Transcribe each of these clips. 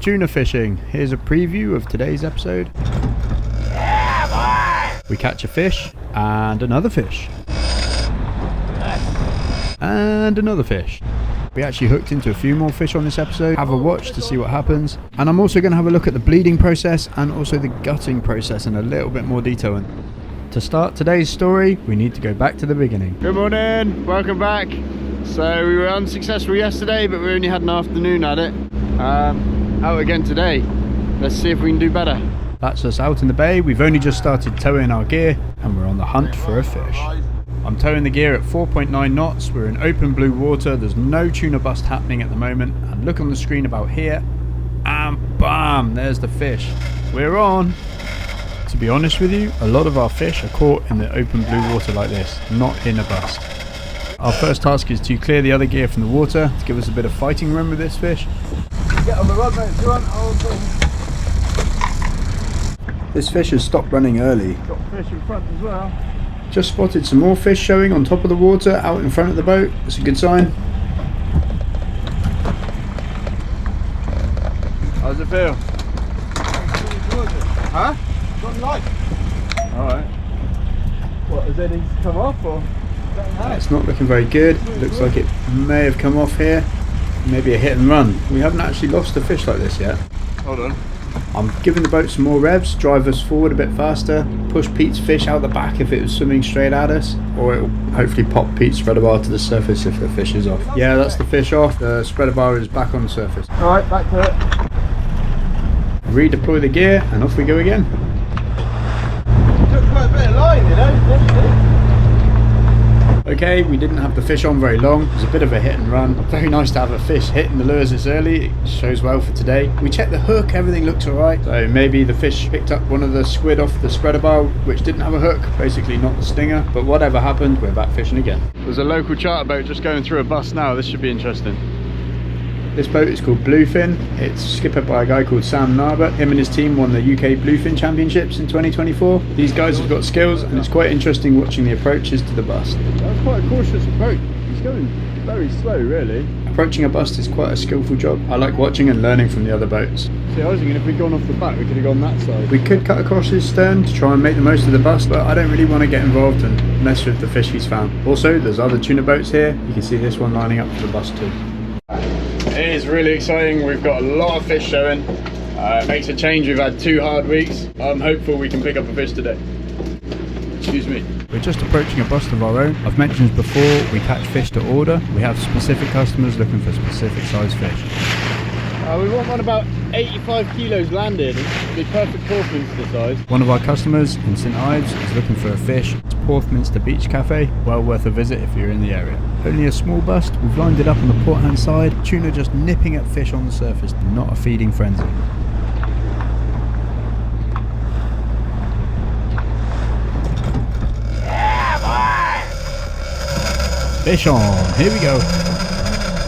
Tuna fishing. Here's a preview of today's episode. Yeah, boy! We catch a fish, and another fish. And another fish. We actually hooked into a few more fish on this episode. Have a watch to see what happens. And I'm also going to have a look at the bleeding process and also the gutting process in a little bit more detail. And to start today's story, we need to go back to the beginning. Good morning, welcome back. So we were unsuccessful yesterday, but we only had an afternoon at it. Out again today. Let's see if we can do better. That's us out in the bay. We've only just started towing our gear and we're on the hunt for a fish. I'm towing the gear at 4.9 knots. We're in open blue water. There's no tuna bust happening at the moment. And look on the screen about here and bam, there's the fish. We're on. To be honest with you, a lot of our fish are caught in the open blue water like this, not in a bust. Our first task is to clear the other gear from the water to give us a bit of fighting room with this fish. Get on the rod, mate, if you want. This fish has stopped running early. Got fish in front as well. Just spotted some more fish showing on top of the water out in front of the boat. That's a good sign. How does it feel? Huh? Got light. Alright. What, has any come off or? It's not looking very good. Looks like it may have come off here. Maybe a hit and run. We haven't actually lost a fish like this yet. Hold on. I'm giving the boat some more revs, drive us forward a bit faster, push Pete's fish out the back if it was swimming straight at us, or it'll hopefully pop Pete's spreader bar to the surface if the fish is off. Yeah, that's the fish off. The spreader bar is back on the surface. Alright, back to it. Redeploy the gear and off we go again. Took quite a bit of line, you know. Okay, we didn't have the fish on very long. It was a bit of a hit and run. Very nice to have a fish hitting the lures this early. It shows well for today. We checked the hook, everything looks alright. So maybe the fish picked up one of the squid off the spreader bar, which didn't have a hook. Basically not the stinger. But whatever happened, we're back fishing again. There's a local charter boat just going through a bust now. This should be interesting. This boat is called Bluefin. It's skippered by a guy called Sam Narbert. Him and his team won the UK Bluefin Championships in 2024. These guys have got skills and it's quite interesting watching the approaches to the bust. That's quite a cautious approach. He's going very slow, really. Approaching a bust is quite a skillful job. I like watching and learning from the other boats. See, I was thinking if we'd gone off the back, we could have gone that side. We could cut across his stern to try and make the most of the bust, but I don't really want to get involved and mess with the fish he's found. Also, there's other tuna boats here. You can see this one lining up for the bust too. It is really exciting. We've got a lot of fish showing. It makes a change. We've had 2 hard weeks. I'm hopeful we can pick up a fish today. Excuse me. We're just approaching a bust of our own. I've mentioned before, we catch fish to order. We have specific customers looking for specific size fish. We want one about 85 kilos landed. It'd be perfect Portminster size. One of our customers in St Ives is looking for a fish. It's Portminster Beach Cafe. Well worth a visit if you're in the area. Only a small bust. We've lined it up on the port hand side. Tuna just nipping at fish on the surface. Not a feeding frenzy. Yeah, boy! Fish on. Here we go.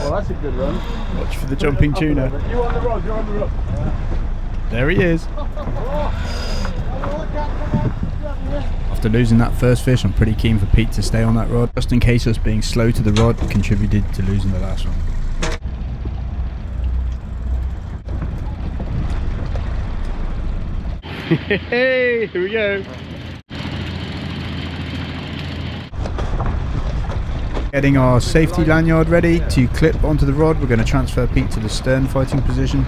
Well, that's a good run. Watch for the jumping tuna. You on the rod, you're on the rod. There he is. After losing that first fish, I'm pretty keen for Pete to stay on that rod, just in case us being slow to the rod contributed to losing the last one. Hey, here we go. Getting our safety lanyard ready to clip onto the rod. We're going to transfer Pete to the stern fighting position.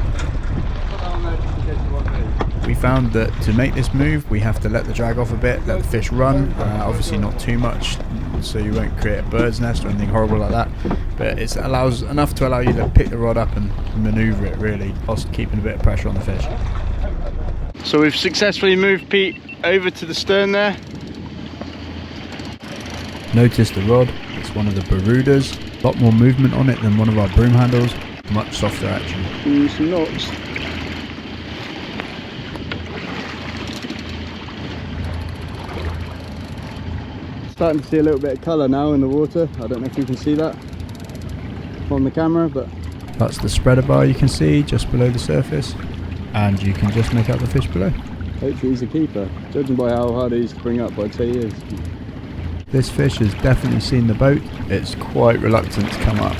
We found that to make this move we have to let the drag off a bit, let the fish run, obviously not too much so you won't create a bird's nest or anything horrible like that, but it allows enough to allow you to pick the rod up and manoeuvre it really, whilst keeping a bit of pressure on the fish. So we've successfully moved Pete over to the stern there. Notice the rod, it's one of the Barudas, a lot more movement on it than one of our broom handles, much softer action. Some knots. Starting to see a little bit of colour now in the water. I don't know if you can see that on the camera, but that's the spreader bar you can see just below the surface, and you can just make out the fish below. Hopefully he's a keeper. Judging by how hard he is to bring up, I'd say he is. This fish has definitely seen the boat. It's quite reluctant to come up.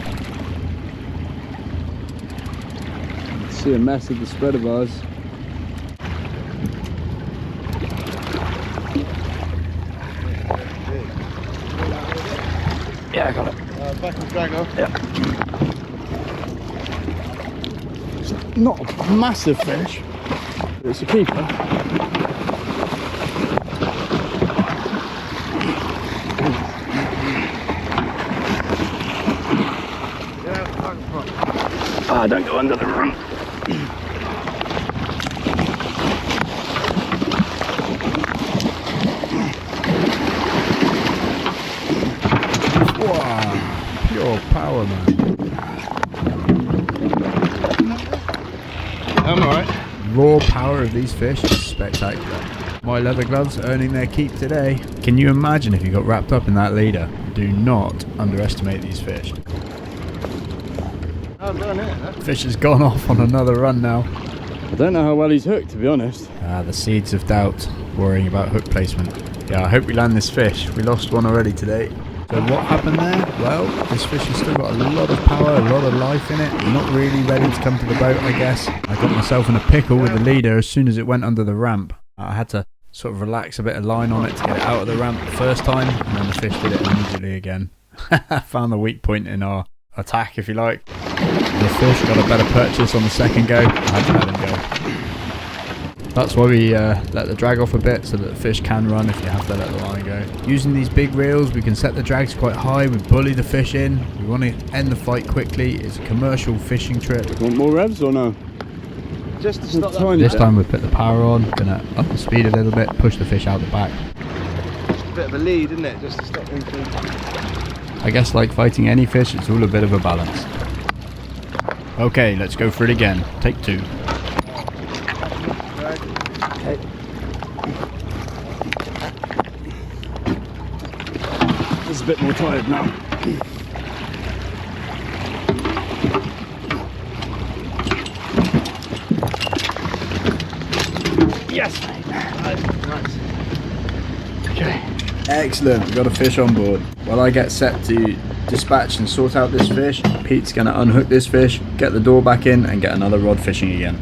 See a mess of the spreader bars. Yeah, I got it. Back and drag off. Yeah. It's not a massive fish, but it's a keeper. Ah, don't go under the room. Wow, pure power, man. I'm alright. Raw power of these fish is spectacular. My leather gloves earning their keep today. Can you imagine if you got wrapped up in that leader? Do not underestimate these fish. Fish has gone off on another run now. I don't know how well he's hooked, to be honest. The seeds of doubt, worrying about hook placement. Yeah, I hope we land this fish. We lost one already today. So what happened there? Well, this fish has still got a lot of power, a lot of life in it. Not really ready to come to the boat, I guess. I got myself in a pickle with the leader as soon as it went under the ramp. I had to sort of relax a bit of line on it to get it out of the ramp the first time, and then the fish did it immediately again. Found the weak point in our attack, if you like. The fish got a better purchase on the second go. I had to let him go. That's why we let the drag off a bit, so that the fish can run if you have to let the line go. Using these big reels, we can set the drags quite high, we bully the fish in. We want to end the fight quickly. It's a commercial fishing trip. Want more revs or no? Just to stop that. This time we put the power on, gonna up the speed a little bit, push the fish out the back. A bit of a lead, isn't it? Just to stop him from... I guess like fighting any fish, it's all a bit of a balance. Okay, let's go for it again. Take two. Okay. It's a bit more tired now. Yes, mate. Nice. Okay. Excellent, we've got a fish on board. While I get set to dispatch and sort out this fish, Pete's going to unhook this fish, get the door back in and get another rod fishing again.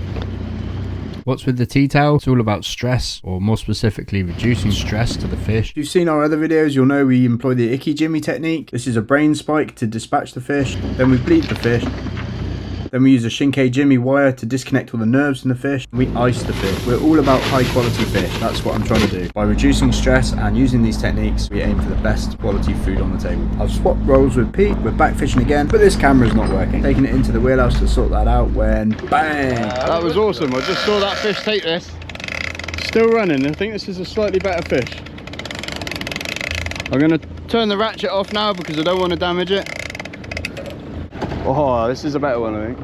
What's with the tea towel? It's all about stress, or more specifically reducing stress to the fish. If you've seen our other videos, you'll know we employ the icky jimmy technique. This is a brain spike to dispatch the fish, then we bleed the fish. Then we use a Shinkai jimmy wire to disconnect all the nerves in the fish. We ice the fish. We're all about high quality fish. That's what I'm trying to do. By reducing stress and using these techniques, we aim for the best quality food on the table. I've swapped roles with Pete. We're back fishing again, but this camera's not working. Taking it into the wheelhouse to sort that out when bang! That was awesome. I just saw that fish take this. Still running. I think this is a slightly better fish. I'm going to turn the ratchet off now because I don't want to damage it. Oh, this is a better one, I think.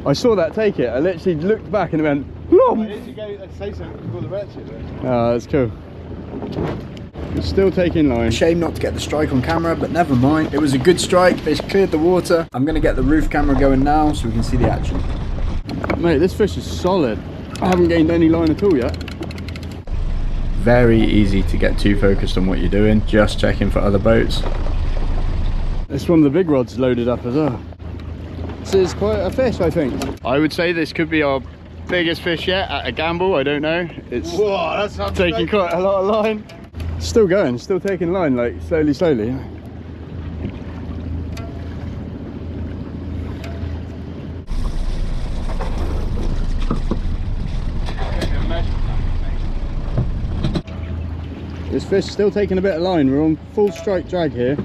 I saw that take it. I literally looked back and it went, "Whoa!" Why didn't you go say something before the ratchet then? Oh, that's cool. It's still taking line. Shame not to get the strike on camera, but never mind. It was a good strike. Fish cleared the water. I'm going to get the roof camera going now so we can see the action. Mate, this fish is solid. I haven't gained any line at all yet. Very easy to get too focused on what you're doing. Just checking for other boats. It's one of the big rods loaded up as well. This is quite a fish, I think. I would say this could be our biggest fish yet at a gamble. I don't know. It's Whoa, that's taking quite a lot of line. Still going, still taking line, like slowly. This fish still taking a bit of line. We're on full strike drag here.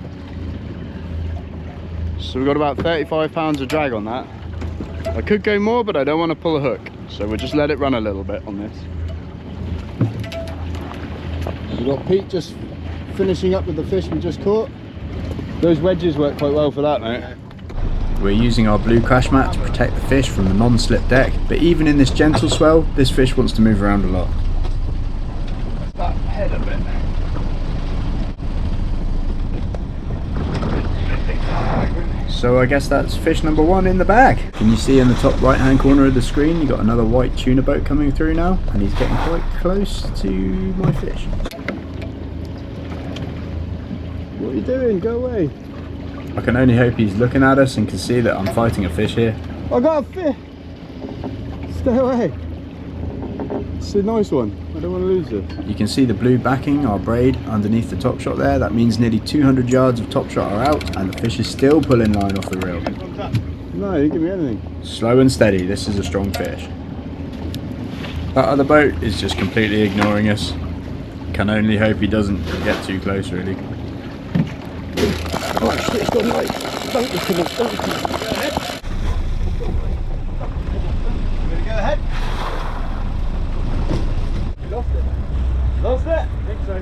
So we've got about 35 pounds of drag on that. I could go more, but I don't want to pull a hook. So we'll just let it run a little bit on this. We've got Pete just finishing up with the fish we just caught. Those wedges work quite well for that, mate. We're using our blue crash mat to protect the fish from the non-slip deck, but even in this gentle swell, this fish wants to move around a lot. That head a bit. So I guess that's fish number one in the bag. Can you see in the top right hand corner of the screen, you got another white tuna boat coming through now, and he's getting quite close to my fish. What are you doing? Go away. I can only hope he's looking at us and can see that I'm fighting a fish here. I got a fish. Stay away. It's a nice one. I don't want to lose it. You can see the blue backing, our braid, underneath the top shot there. That means nearly 200 yards of top shot are out, and the fish is still pulling line off the reel. No, you didn't give me anything. Slow and steady, this is a strong fish. That other boat is just completely ignoring us. Can only hope he doesn't get too close, really. Oh shit, it's got light. Don't look at it, don't look at it. Go ahead. Ready to go ahead? You lost it. Lost it? I think so.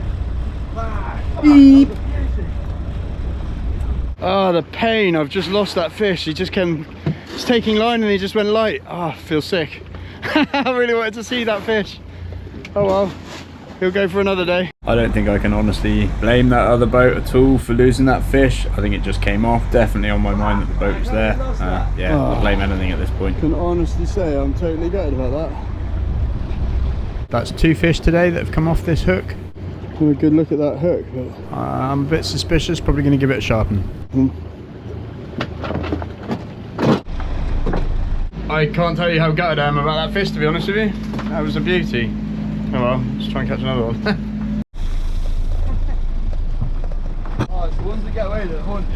Beep. Oh, the pain. I've just lost that fish. He just came, he's taking line and he just went light. Oh, I feel sick. I really wanted to see that fish. Oh well, he'll go for another day. I don't think I can honestly blame that other boat at all for losing that fish. I think it just came off. Definitely on my mind that the boat was there. Yeah, I'll blame anything at this point. I can honestly say I'm totally gutted about that. That's 2 fish today that have come off this hook. Have a good look at that hook. But I'm a bit suspicious, probably going to give it a sharpen. I can't tell you how gutted I am about that fish, to be honest with you. That was a beauty. Oh well, let's try and catch another one. Oh, it's the ones that get away that haunt you.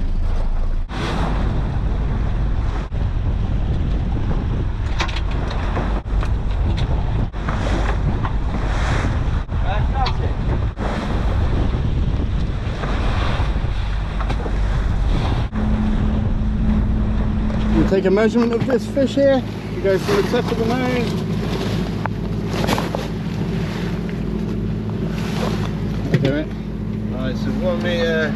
We'll take a measurement of this fish here. We go from the tip of the nose. Okay, mate. Alright, so 1 metre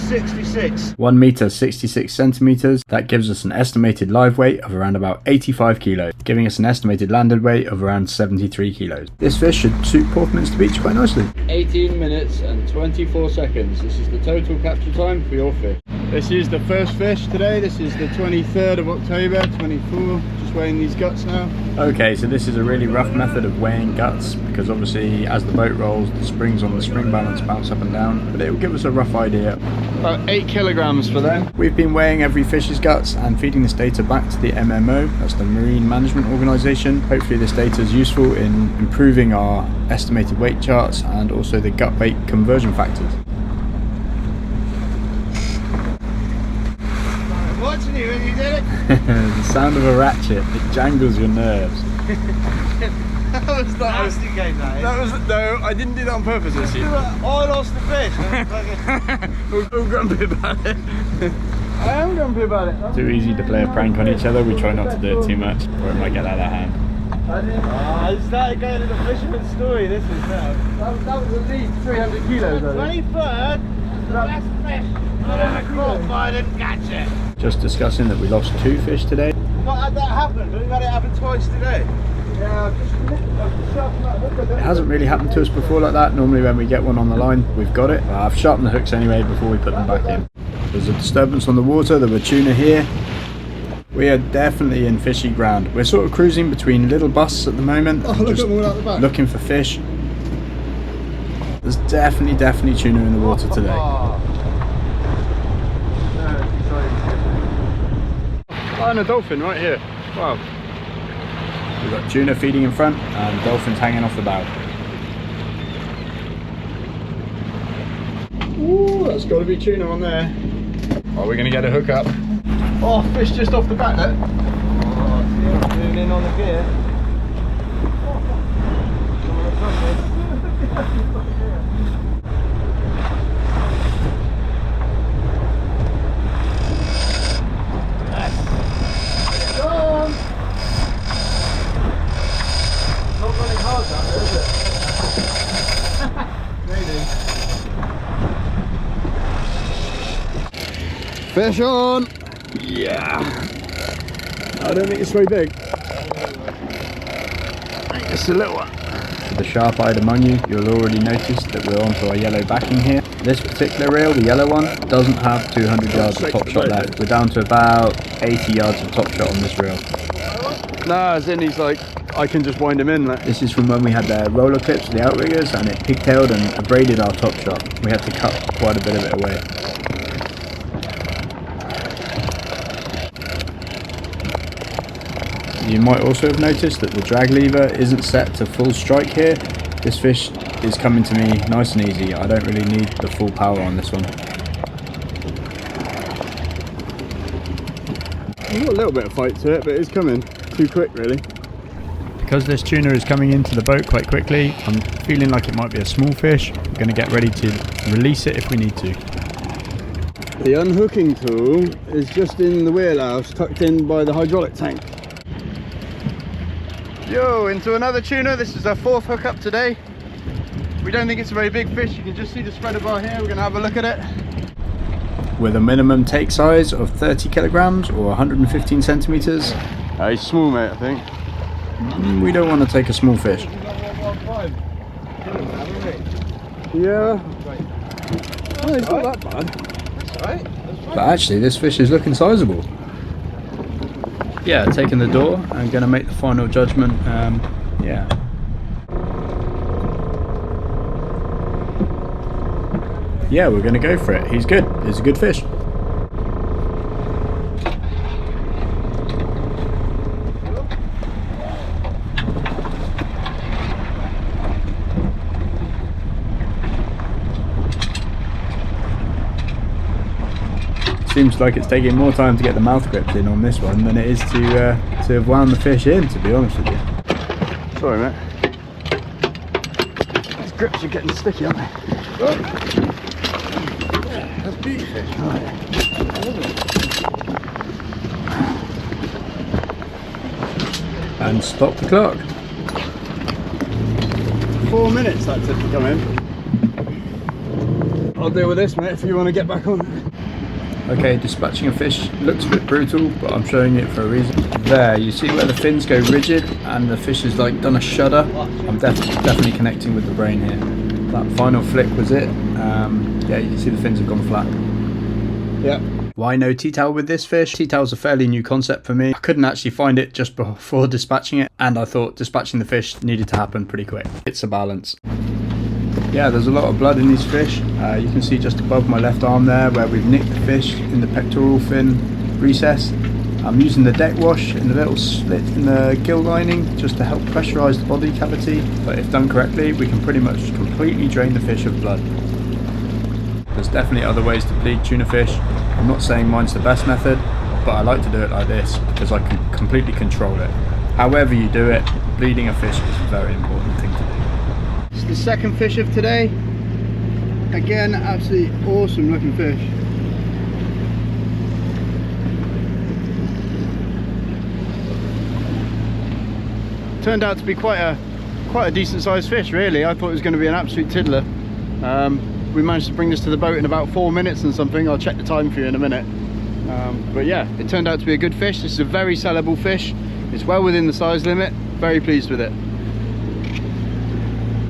66. 1 metre 66 centimetres. That gives us an estimated live weight of around about 85 kilos, giving us an estimated landed weight of around 73 kilos. This fish should suit Portman's Beach quite nicely. 18 minutes and 24 seconds. This is the total capture time for your fish. This is the first fish today. This is the 23rd of October, 24. Just weighing these guts now. Okay, so this is a really rough method of weighing guts, because obviously as the boat rolls, the springs on the spring balance bounce up and down, but it will give us a rough idea. About 8 kilograms for them. We've been weighing every fish's guts and feeding this data back to the MMO, that's the Marine Management Organisation. Hopefully this data is useful in improving our estimated weight charts and also the gut weight conversion factors. Watching you when you did it. The sound of a ratchet, it jangles your nerves. That was nasty game, that was no, I didn't do that on purpose this year. I lost the fish. I'm grumpy about it. I am grumpy about it. Too easy to play a prank on each other, we try not to do it too much, or it might get out of hand. I started going to the fisherman's story, this is now. That was at least 300 kilos. 23rd, last fish. I didn't catch it. Just discussing that we lost 2 fish today. Not had that happen, but we've had it happen twice today. Yeah, I've just sharpened that hook. It hasn't really happened to us before like that. Normally when we get one on the line, we've got it. I've sharpened the hooks anyway before we put them back in. There's a disturbance on the water, there were tuna here. We are definitely in fishy ground. We're sort of cruising between little busts at the moment. Oh, look at them all out the back. Looking for fish. There's definitely tuna in the water today. And a dolphin right here. Wow. We've got tuna feeding in front and dolphins hanging off the bow. Ooh, that's got to be tuna on there. Oh, we're going to get a hook up. Oh, fish just off the back there. Oh, see, I'm moving in on the gear. Fish on! Yeah! I don't think it's very big. It's a little one. For the sharp-eyed among you, you'll already notice that we're onto our yellow backing here. This particular reel, the yellow one, doesn't have 200 yards of top shot left. We're down to about 80 yards of top shot on this reel. Nah, as in he's like, I can just wind him in. Like. This is from when we had the roller clips, the outriggers, and it pigtailed and abraded our top shot. We had to cut quite a bit of it away. You might also have noticed that the drag lever isn't set to full strike here. This fish is coming to me nice and easy. I don't really need the full power on this one. There's got a little bit of fight to it, but it's coming too quick really. Because this tuna is coming into the boat quite quickly, I'm feeling like it might be a small fish. I'm going to get ready to release it if we need to. The unhooking tool is just in the wheelhouse, tucked in by the hydraulic tank. Yo, into another tuna. This is our 4th hookup today. We don't think it's a very big fish. You can just see the spreader bar here. We're going to have a look at it. With a minimum take size of 30 kilograms or 115 centimeters. He's small, mate, I think. We don't want to take a small fish. Yeah. Oh, it's not that bad. But actually this fish is looking sizable. Yeah, taking the door. I'm going to make the final judgment. Yeah. Yeah, we're going to go for it. He's good. He's a good fish. Seems like it's taking more time to get the mouth gripped in on this one than it is to have wound the fish in, to be honest with you. Sorry, mate. These grips are getting sticky, aren't they? Oh. That's big fish. Oh, yeah. And stop the clock. 4 minutes that took to come in. I'll deal with this, mate, if you want to get back on. Okay, dispatching a fish looks a bit brutal, but I'm showing it for a reason. There, you see where the fins go rigid and the fish has like done a shudder? I'm definitely connecting with the brain here. That final flick was it. Yeah, you can see the fins have gone flat. Yeah. Why no T-towel with this fish? T-towel's a fairly new concept for me. I couldn't actually find it just before dispatching it, and I thought dispatching the fish needed to happen pretty quick. It's a balance. Yeah, there's a lot of blood in these fish. You can see just above my left arm there where we've nicked the fish in the pectoral fin recess. I'm using the deck wash in the little slit in the gill lining just to help pressurise the body cavity, but if done correctly we can pretty much completely drain the fish of blood. There's definitely other ways to bleed tuna fish. I'm not saying mine's the best method, but I like to do it like this because I can completely control it. However you do it, bleeding a fish is a very important thing to do. It's the second fish of today. Again, absolutely awesome looking fish. Turned out to be quite a decent sized fish, really. I thought it was going to be an absolute tiddler. We managed to bring this to the boat in about 4 minutes and something. I'll check the time for you in a minute. But yeah, it turned out to be a good fish. This is a very sellable fish. It's well within the size limit. Very pleased with it.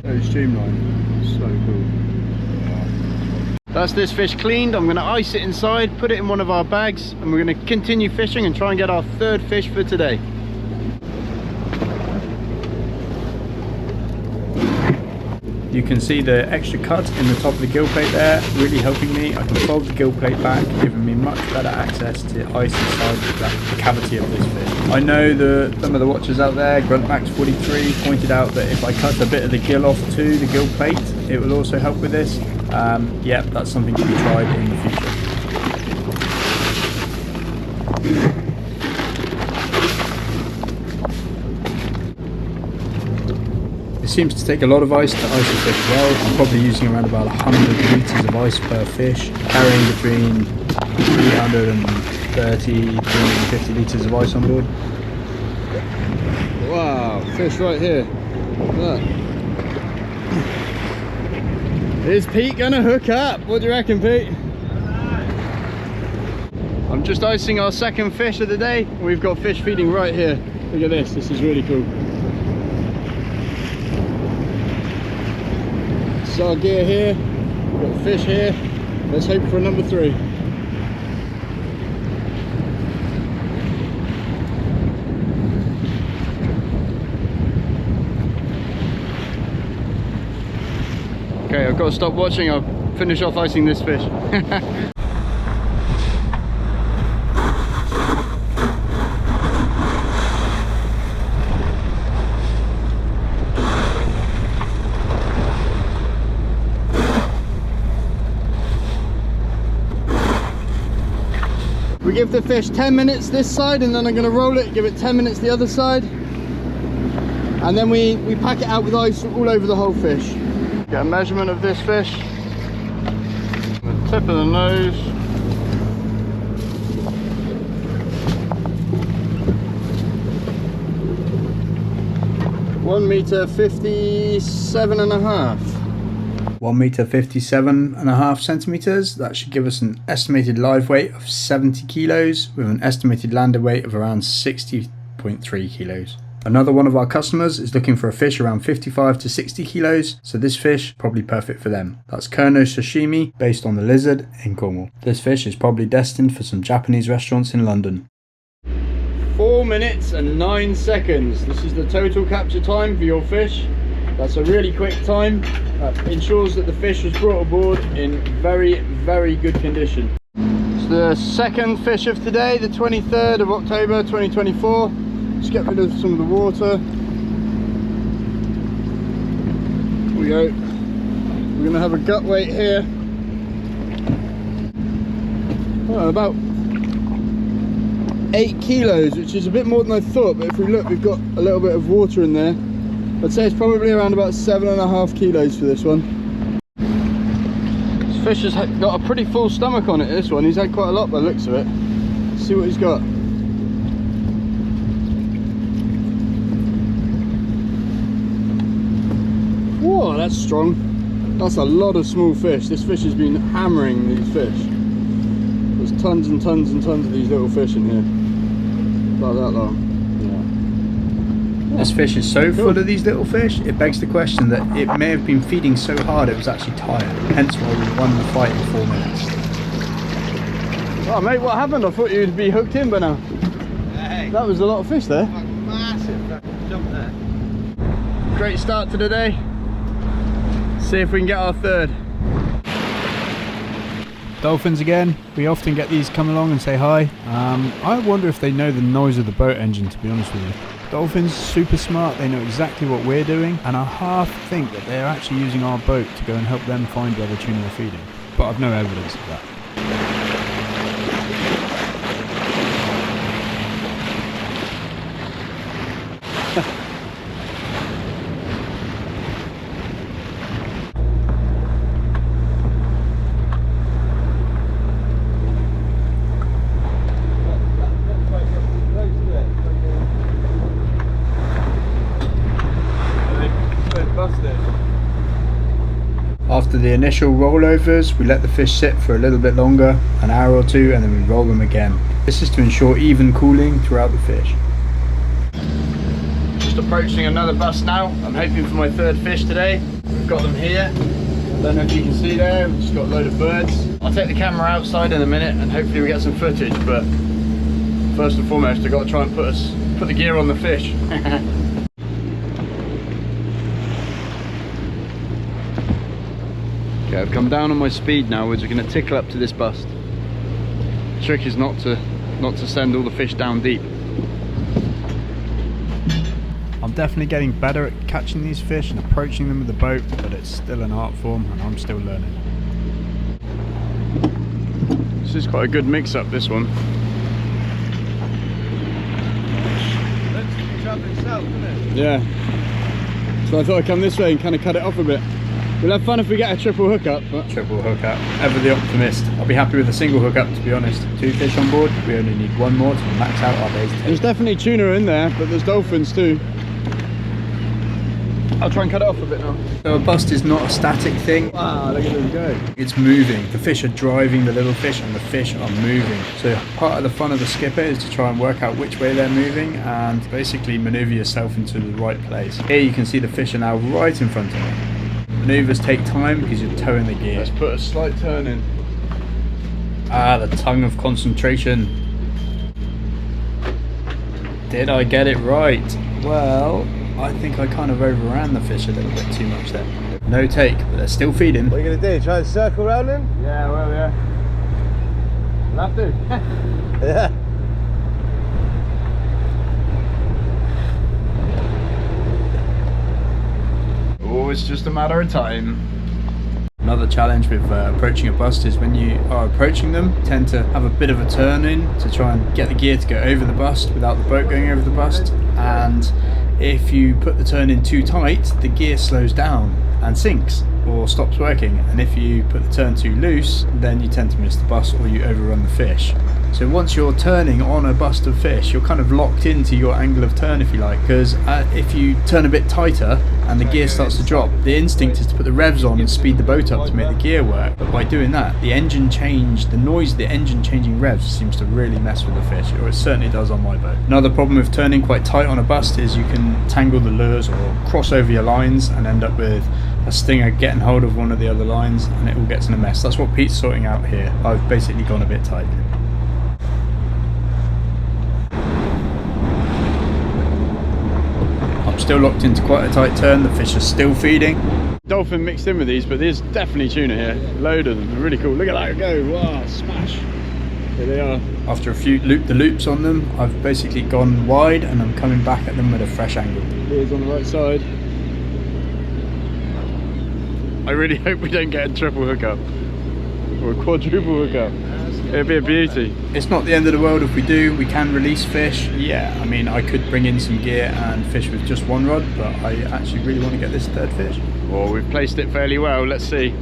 Very streamlined. So cool. That's this fish cleaned. I'm going to ice it inside, put it in one of our bags, and we're going to continue fishing and try and get our 3rd fish for today. You can see the extra cut in the top of the gill plate there, really helping me. I can fold the gill plate back, giving me much better access to ice inside the cavity of this fish. I know that some of the watchers out there, Gruntmax43, pointed out that if I cut a bit of the gill off to the gill plate, it will also help with this. Yeah, that's something to be tried in the future. It seems to take a lot of ice to ice a fish well. I'm probably using around about 100 litres of ice per fish, carrying between 330 350 litres of ice on board. Wow, fish right here. Look. Is Pete gonna hook up? What do you reckon, Pete? I'm just icing our 2nd fish of the day. We've got fish feeding right here. Look at this, this is really cool. This is our gear here, we've got fish here. Let's hope for a number 3. Okay, I've got to stop watching. I'll finish off icing this fish. We give the fish 10 minutes this side, and then I'm going to roll it, give it 10 minutes the other side, and then we pack it out with ice all over the whole fish. Get a measurement of this fish, the tip of the nose, £1.57.5 meters. 1.57.5 meters. That should give us an estimated live weight of 70 kilos with an estimated landed weight of around 60.3 kilos. Another one of our customers is looking for a fish around 55 to 60 kilos, so this fish probably perfect for them. That's Kurno sashimi, based on the lizard in Cornwall. This fish is probably destined for some Japanese restaurants in London. 4 minutes and 9 seconds. This is the total capture time for your fish. That's a really quick time. Ensures that the fish was brought aboard in very, very good condition. It's the second fish of today, the 23rd of October 2024. Just get rid of some of the water. Here we go. We're going to have a gut weight here. Oh, about 8 kilos, which is a bit more than I thought, but if we look, we've got a little bit of water in there. I'd say it's probably around about 7.5 kilos for this one. This fish has got a pretty full stomach on it, this one. He's had quite a lot by the looks of it. Let's see what he's got. Whoa, that's strong. That's a lot of small fish. This fish has been hammering these fish. There's tons and tons and tons of these little fish in here. About that long. This fish is so full of these little fish, it begs the question that it may have been feeding so hard it was actually tired, hence why we won the fight in 4 minutes. Oh mate, what happened? I thought you'd be hooked in by now. Hey. That was a lot of fish there. Massive jump there. Great start to the day. See if we can get our third. Dolphins again. We often get these come along and say hi. I wonder if they know the noise of the boat engine, to be honest with you. Dolphins, super smart, they know exactly what we're doing, and I half think that they're actually using our boat to go and help them find where the tuna are feeding. But I've no evidence of that. After the initial rollovers, we let the fish sit for a little bit longer, an hour or two, and then we roll them again. This is to ensure even cooling throughout the fish. Just approaching another bust now. I'm hoping for my third fish today. We've got them here. I don't know if you can see there, we've just got a load of birds. I'll take the camera outside in a minute and hopefully we get some footage, but first and foremost I've got to try and put the gear on the fish. Okay, I've come down on my speed now, which are going to tickle up to this bust. The trick is not to send all the fish down deep. I'm definitely getting better at catching these fish and approaching them with the boat, but it's still an art form and I'm still learning. This is quite a good mix up, this one. Looks to be travelling south, doesn't it? Yeah. So I thought I'd come this way and kind of cut it off a bit. We'll have fun if we get a triple hookup. Triple hookup, ever the optimist. I'll be happy with a single hookup, to be honest. 2 fish on board, we only need 1 more to max out our day's take. There's definitely tuna in there, but there's dolphins too. I'll try and cut it off a bit now. So a bust is not a static thing. Wow, look at them go. It's moving. The fish are driving the little fish and the fish are moving. So part of the fun of the skipper is to try and work out which way they're moving and basically maneuver yourself into the right place. Here you can see the fish are now right in front of me. Maneuvers take time because you're towing the gear. Let's put a slight turn in. Ah, the tongue of concentration. Did I get it right? Well, I think I kind of overran the fish a little bit too much there. No take, but they're still feeding. What are you going to do? Try and circle around him? Yeah, well, yeah. We'll have to. Yeah. Oh, it's just a matter of time. Another challenge with approaching a bust is when you are approaching them, you tend to have a bit of a turn in to try and get the gear to go over the bust without the boat going over the bust, and if you put the turn in too tight, the gear slows down and sinks or stops working, and if you put the turn too loose, then you tend to miss the bust or you overrun the fish. So once you're turning on a bust of fish, you're kind of locked into your angle of turn, if you like, because if you turn a bit tighter and the gear starts to drop, the instinct is to put the revs on and speed the boat up to make the gear work. But by doing that, the engine change, the noise of the engine changing revs seems to really mess with the fish, or it certainly does on my boat. Another problem with turning quite tight on a bust is you can tangle the lures or cross over your lines and end up with a stinger getting hold of one of the other lines, and it all gets in a mess. That's what Pete's sorting out here. I've basically gone a bit tight. Still locked into quite a tight turn, the fish are still feeding. Dolphin mixed in with these, but there's definitely tuna here. Load of them, they're really cool. Look at that go, wow, smash. Here they are. After a few loop-the-loops on them, I've basically gone wide and I'm coming back at them with a fresh angle. Here's on the right side. I really hope we don't get a triple hookup or a quadruple hookup. It'd be a beauty. It's not the end of the world if we do. We can release fish. Yeah, I mean, I could bring in some gear and fish with just one rod, but I actually really want to get this third fish. Well, we've placed it fairly well. Let's see.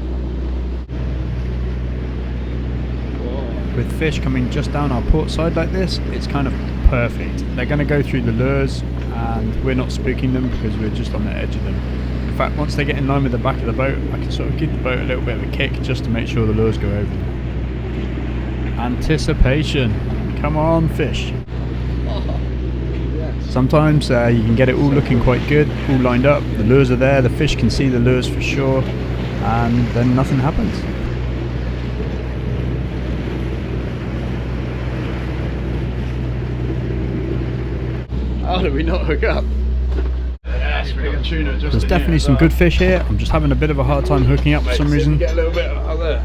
With fish coming just down our port side like this, it's kind of perfect. They're going to go through the lures and we're not spooking them because we're just on the edge of them. In fact, once they get in line with the back of the boat, I can sort of give the boat a little bit of a kick just to make sure the lures go over them. Anticipation. Come on, fish. Sometimes you can get it all looking quite good, all lined up. The lures are there, the fish can see the lures for sure, and then nothing happens. How did we not hook up? Yes, we got tuna just. There's definitely some good fish here. I'm just having a bit of a hard time hooking up for some reason. Get a little bit out there.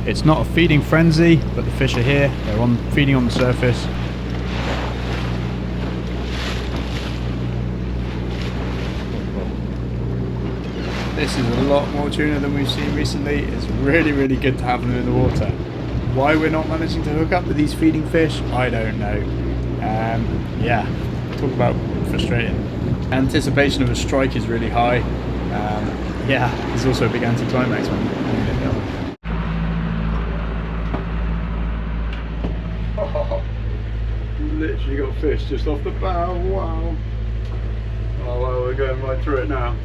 It's not a feeding frenzy, but the fish are here. They're feeding on the surface. This is a lot more tuna than we've seen recently. It's really, really good to have them in the water. Why we're not managing to hook up with these feeding fish, I don't know. Yeah, talk about frustrating. Anticipation of a strike is really high. Yeah, there's also a big anticlimax when you get going. Literally got fish just off the bow, wow. Oh well, we're going right through it now.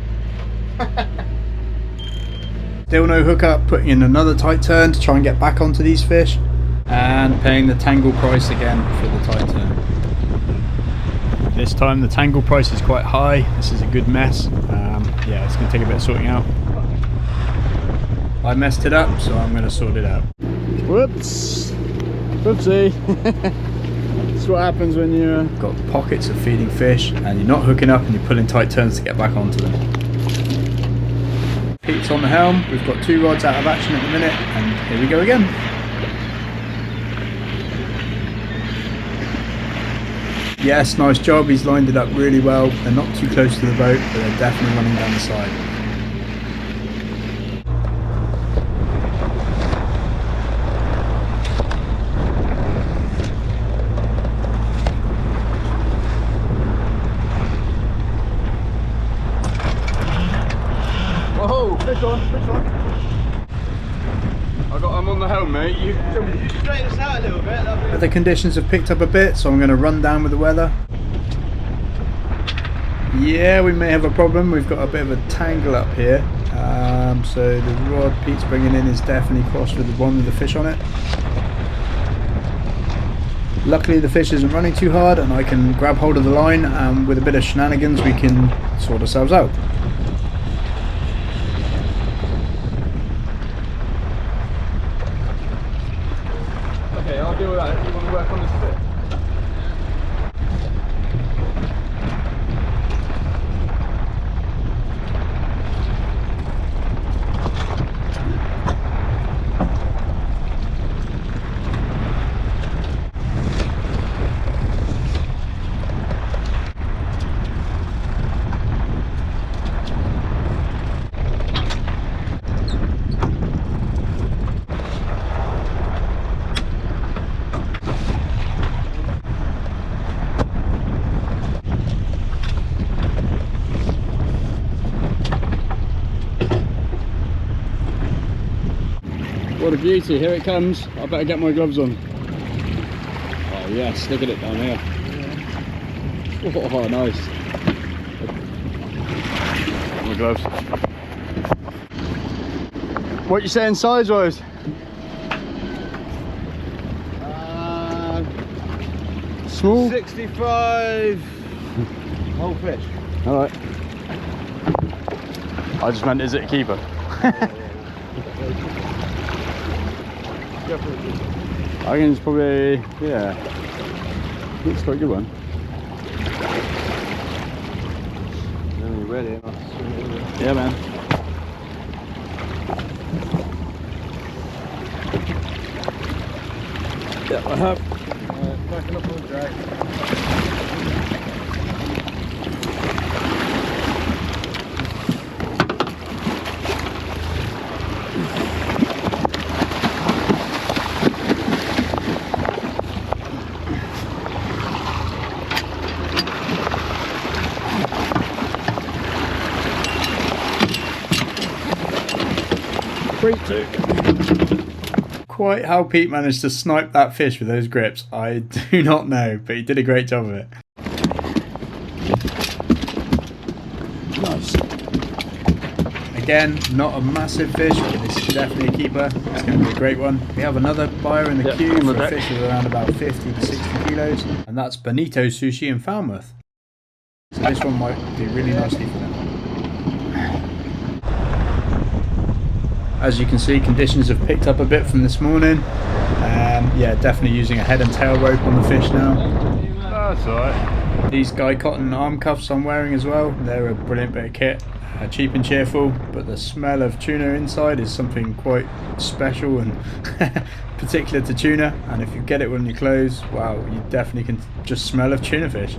Still no hookup, putting in another tight turn to try and get back onto these fish, and paying the tangle price again for the tight turn. This time the tangle price is quite high. This is a good mess. Yeah, it's going to take a bit of sorting out. I messed it up, so I'm going to sort it out. Whoops! Whoopsie! That's what happens when you've got pockets of feeding fish and you're not hooking up and you're pulling tight turns to get back onto them. Pete's on the helm. We've got 2 rods out of action at the minute, and here we go again. Yes, nice job. He's lined it up really well. They're not too close to the boat, but they're definitely running down the side. Whoa, fish on, fish on. I'm on the helm, mate. You straighten us out a little bit. The conditions have picked up a bit, so I'm going to run down with the weather. Yeah, we may have a problem. We've got a bit of a tangle up here. So the rod Pete's bringing in is definitely crossed with the one with the fish on it. Luckily the fish isn't running too hard and I can grab hold of the line, and with a bit of shenanigans we can sort ourselves out. Okay, I'll deal with that if you want to work on this bit. beauty, here it comes. I better get my gloves on. Oh yes, look at it down here. Oh, nice. My gloves. What you saying size-wise? Small? 65 whole fish. Alright. I just meant, is it a keeper? I think it's probably, yeah. Looks quite a good one. Then you're ready. Yeah, man. Yeah, I have. Backing up on the drag. Quite how Pete managed to snipe that fish with those grips, I do not know, but he did a great job of it. Nice. Again, not a massive fish, but this is definitely a keeper. It's going to be a great one. We have another buyer in the queue for a fish of around about 50 to 60 kilos, and that's Bonito Sushi in Falmouth. So this one might do really nicely for them. As you can see, conditions have picked up a bit from this morning. Yeah, definitely using a head and tail rope on the fish now. That's alright. These Guy Cotton arm cuffs I'm wearing as well, they're a brilliant bit of kit. Cheap and cheerful, but the smell of tuna inside is something quite special and particular to tuna, and if you get it on your clothes, wow, you definitely can just smell of tuna fish.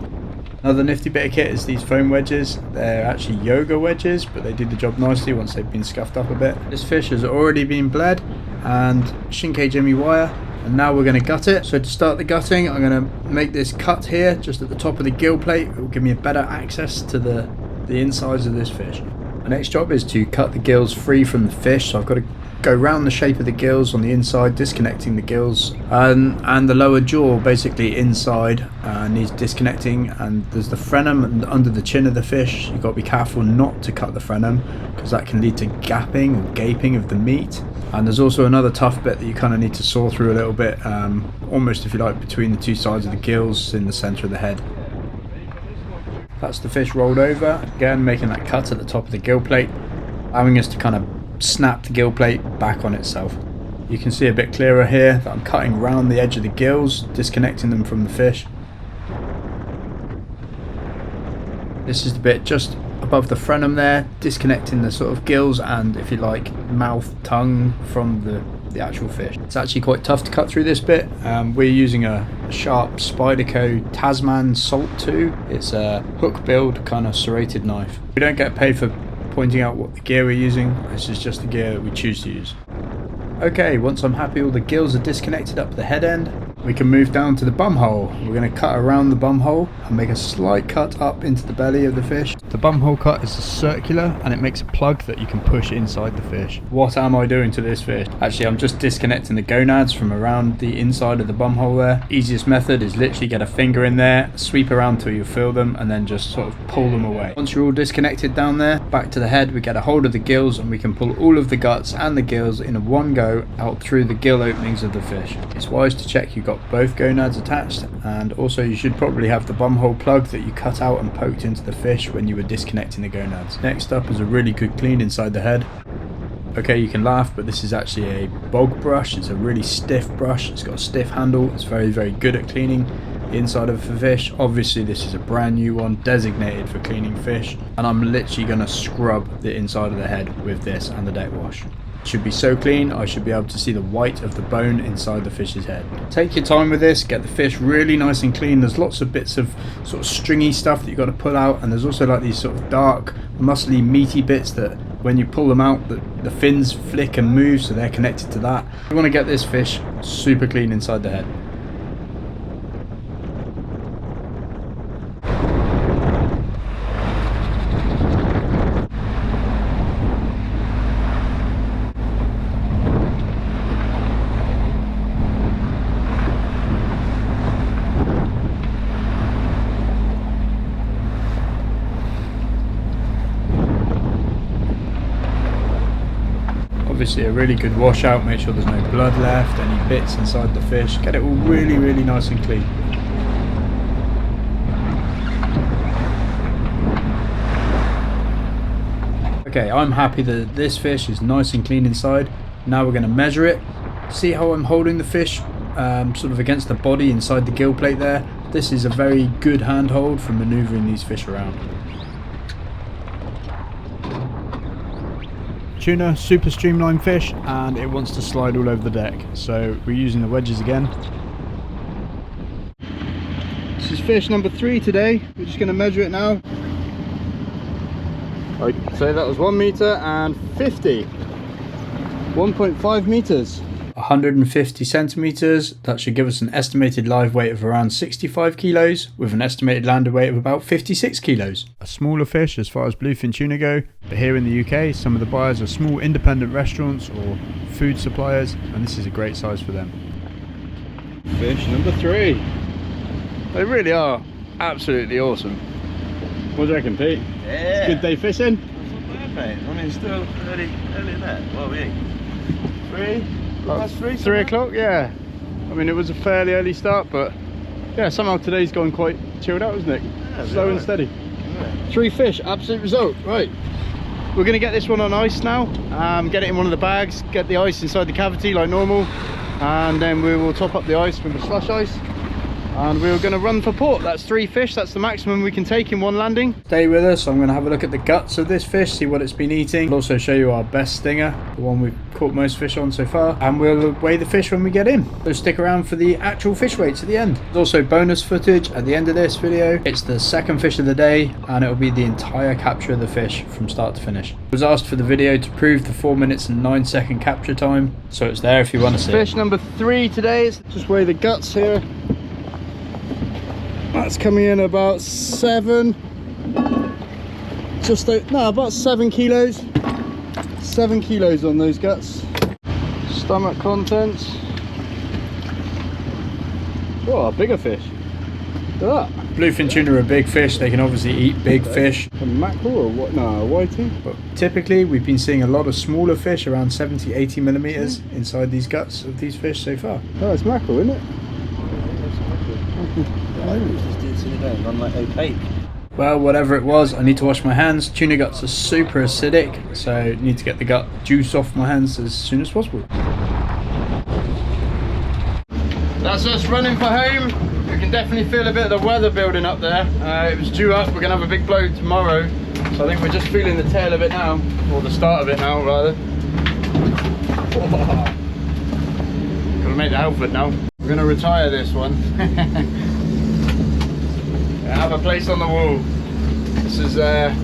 Another nifty bit of kit is these foam wedges. They're actually yoga wedges, but they do the job nicely once they've been scuffed up a bit. This fish has already been bled and Shinkai Jimmy wire, and now we're going to gut it. So to start the gutting, I'm going to make this cut here just at the top of the gill plate. It will give me a better access to the insides of this fish. The next job is to cut the gills free from the fish, so I've got to go round the shape of the gills on the inside, disconnecting the gills, and the lower jaw basically inside needs disconnecting, and there's the frenum under the chin of the fish. You've got to be careful not to cut the frenum because that can lead to gapping or gaping of the meat. And there's also another tough bit that you kind of need to saw through a little bit, almost if you like between the two sides of the gills in the centre of the head. That's the fish rolled over, again making that cut at the top of the gill plate, allowing us to kind of snap the gill plate back on itself. You can see a bit clearer here that I'm cutting around the edge of the gills, disconnecting them from the fish. This is the bit just above the frenum there, disconnecting the sort of gills and, if you like, mouth, tongue from the actual fish. It's actually quite tough to cut through this bit. We're using a sharp Spyderco Tasman Salt 2. It's a hook build kind of serrated knife. We don't get paid for pointing out what the gear we're using, this is just the gear that we choose to use. Okay, once I'm happy all the gills are disconnected up the head end, we can move down to the bum hole. We're going to cut around the bum hole and make a slight cut up into the belly of the fish. The bum hole cut is circular and it makes a plug that you can push inside the fish. What am I doing to this fish? Actually, I'm just disconnecting the gonads from around the inside of the bum hole there. Easiest method is literally get a finger in there, sweep around till you feel them, and then just sort of pull them away. Once you're all disconnected down there, back to the head, we get a hold of the gills and we can pull all of the guts and the gills in one go out through the gill openings of the fish. It's wise to check you've got both gonads attached, and also you should probably have the bum hole plug that you cut out and poked into the fish when you were disconnecting the gonads. Next up is a really good clean inside the head. Okay, you can laugh, but this is actually a bog brush. It's a really stiff brush. It's got a stiff handle. It's very, very good at cleaning the inside of a fish. Obviously this is a brand new one designated for cleaning fish, and I'm literally going to scrub the inside of the head with this and the deck wash. It should be so clean I should be able to see the white of the bone inside the fish's head. Take your time with this, get the fish really nice and clean. There's lots of bits of sort of stringy stuff that you've got to pull out, and there's also like these sort of dark muscly meaty bits that when you pull them out the fins flick and move, so they're connected to that. You want to get this fish super clean inside the head. obviously a really good washout, make sure there's no blood left, any bits inside the fish, get it all really nice and clean. Okay, I'm happy that this fish is nice and clean inside. Now we're going to measure it. See how I'm holding the fish sort of against the body inside the gill plate there. This is a very good handhold for manoeuvring these fish around. Tuna, super streamlined fish, and it wants to slide all over the deck, so we're using the wedges again. This is fish number 3 today. We're just going to measure it now. I'd say that was 1 meter and 50. 1.5 meters. 150 centimeters. That should give us an estimated live weight of around 65 kilos with an estimated landed weight of about 56 kilos. A smaller fish as far as bluefin tuna go, but here in the UK some of the buyers are small independent restaurants or food suppliers, and this is a great size for them. Fish number 3. They really are absolutely awesome. What do you reckon, Pete? Yeah. It's a good day fishing? That's not bad, mate. I mean, it's still early in there. What are we? 3 o'clock, yeah. I mean, it was a fairly early start, but yeah, somehow today's gone quite chilled out, isn't it? Yeah, slow and steady. Yeah. 3 fish, absolute result. Right, we're going to get this one on ice now. Get it in one of the bags, get the ice inside the cavity like normal, and then we will top up the ice with the slush ice. And we're going to run for port. That's 3 fish, that's the maximum we can take in one landing. Stay with us, I'm going to have a look at the guts of this fish, see what it's been eating. I'll also show you our best stinger, the one we've caught most fish on so far. And we'll weigh the fish when we get in. So stick around for the actual fish weights at the end. There's also bonus footage at the end of this video. It's the second fish of the day, and it'll be the entire capture of the fish from start to finish. I was asked for the video to prove the 4 minutes and 9 second capture time, so it's there if you want to see it. Fish number 3 today, is just weigh the guts here. That's coming in about about 7 kilos. 7 kilos on those guts. Stomach contents. Oh, a bigger fish. Look at that. Bluefin tuna are big fish. They can obviously eat big fish. A mackerel or what? No, a whiting. But typically we've been seeing a lot of smaller fish, around 70-80 millimeters inside these guts of these fish so far. Oh, it's mackerel, isn't it? Well, whatever it was, I need to wash my hands. Tuna guts are super acidic, so I need to get the gut juice off my hands as soon as possible. That's us running for home. We can definitely feel a bit of the weather building up there. It was due up, we're going to have a big blow tomorrow, so I think we're just feeling the tail of it now, or the start of it now rather. Gonna make the outfit now. We're going to retire this one. Have a place on the wall. This has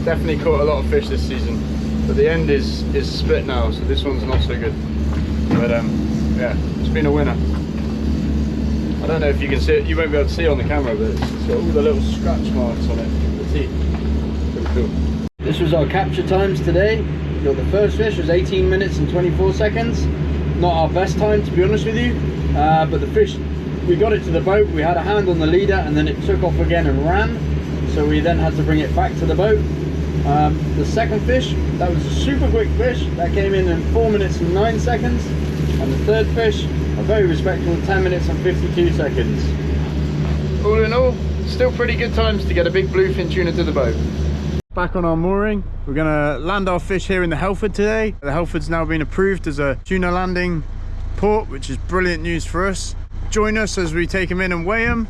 definitely caught a lot of fish this season, but the end is split now, so this one's not so good. But yeah, it's been a winner. I don't know if you can see it, you won't be able to see it on the camera, but it's got all the little scratch marks on it, the teeth. Pretty cool. This was our capture times today. The first fish was 18 minutes and 24 seconds. Not our best time, to be honest with you, but the fish, we got it to the boat, we had a hand on the leader, and then it took off again and ran, so we then had to bring it back to the boat. The second fish, that was a super quick fish, that came in 4 minutes and 9 seconds, and the third fish, a very respectable 10 minutes and 52 seconds. All in all, still pretty good times to get a big bluefin tuna to the boat. Back on our mooring, we're going to land our fish here in the Helford today. The Helford's now been approved as a tuna landing port, which is brilliant news for us. Join us as we take them in and weigh them.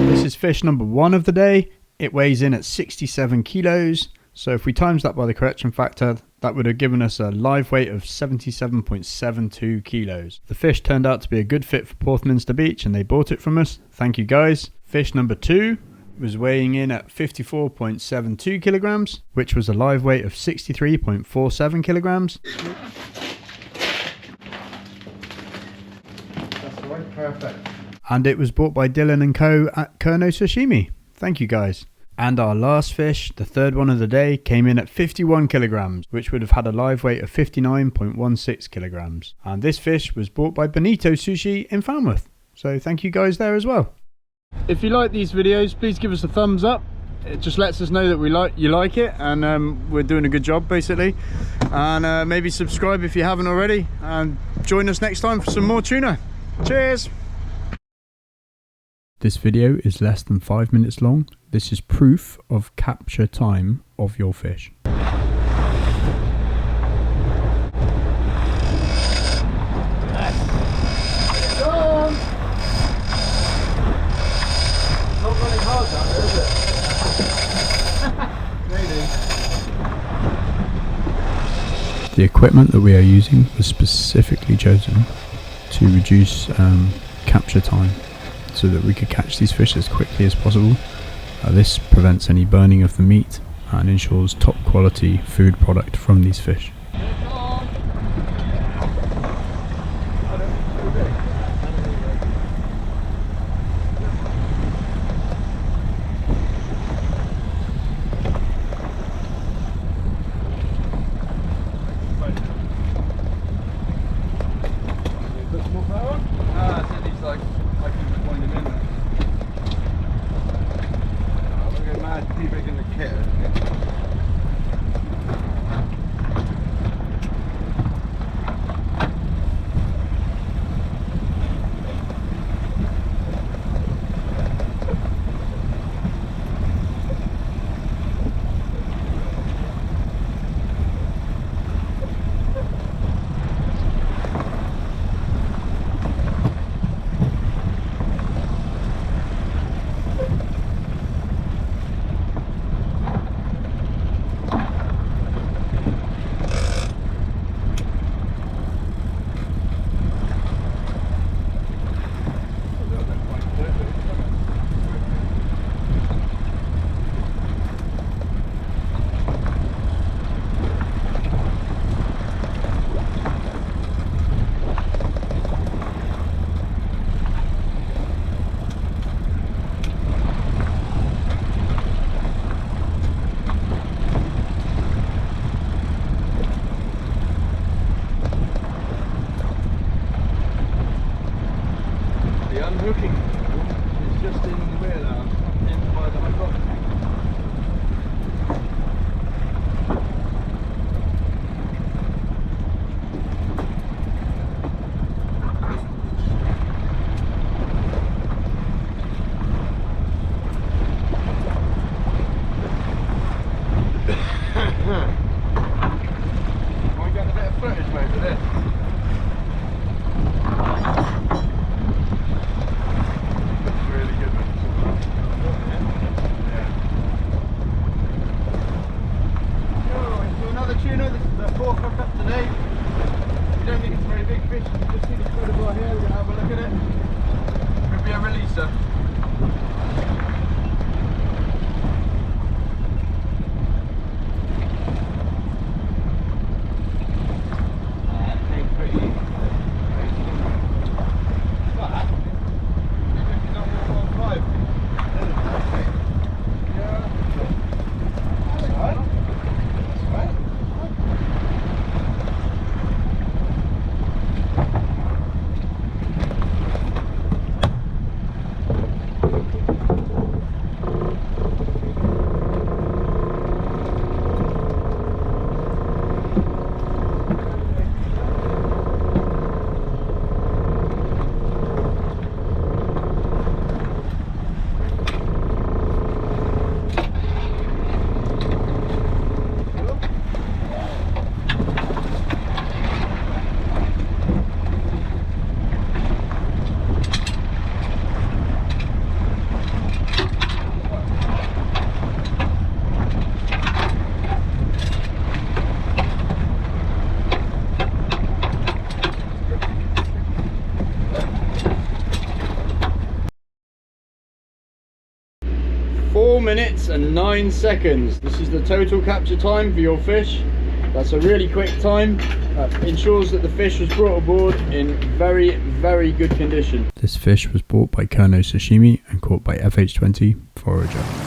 This is fish number 1 of the day. It weighs in at 67 kilos. So if we times that by the correction factor, that would have given us a live weight of 77.72 kilos. The fish turned out to be a good fit for Porthminster Beach and they bought it from us. Thank you guys. Fish number 2 was weighing in at 54.72 kilograms, which was a live weight of 63.47 kilograms. That's right, perfect. And it was bought by Dylan & Co at Kurno Sashimi. Thank you guys. And our last fish, the third one of the day, came in at 51 kilograms, which would have had a live weight of 59.16 kilograms. And this fish was bought by Bonito Sushi in Falmouth. So thank you guys there as well. If you like these videos, please give us a thumbs up. it just lets us know that you like it, and we're doing a good job basically. And maybe subscribe if you haven't already, and join us next time for some more tuna. Cheers. This video is less than 5 minutes long. This is proof of capture time of your fish. The equipment that we are using was specifically chosen to reduce capture time so that we could catch these fish as quickly as possible. This prevents any burning of the meat and ensures top quality food product from these fish. Unhooking is just in the rear now, in by the hydraulic tank. Might get a bit of footage over there. Tuna, this is the fourth hook up today. We don't think it's a very big fish, you can just see the spread right here. We're going to have a look at it. Could be a releaser. Minutes and 9 seconds. This is the total capture time for your fish. That's a really quick time. Ensures that the fish was brought aboard in very good condition. This fish was bought by Kerno Sashimi and caught by FH20 Forager.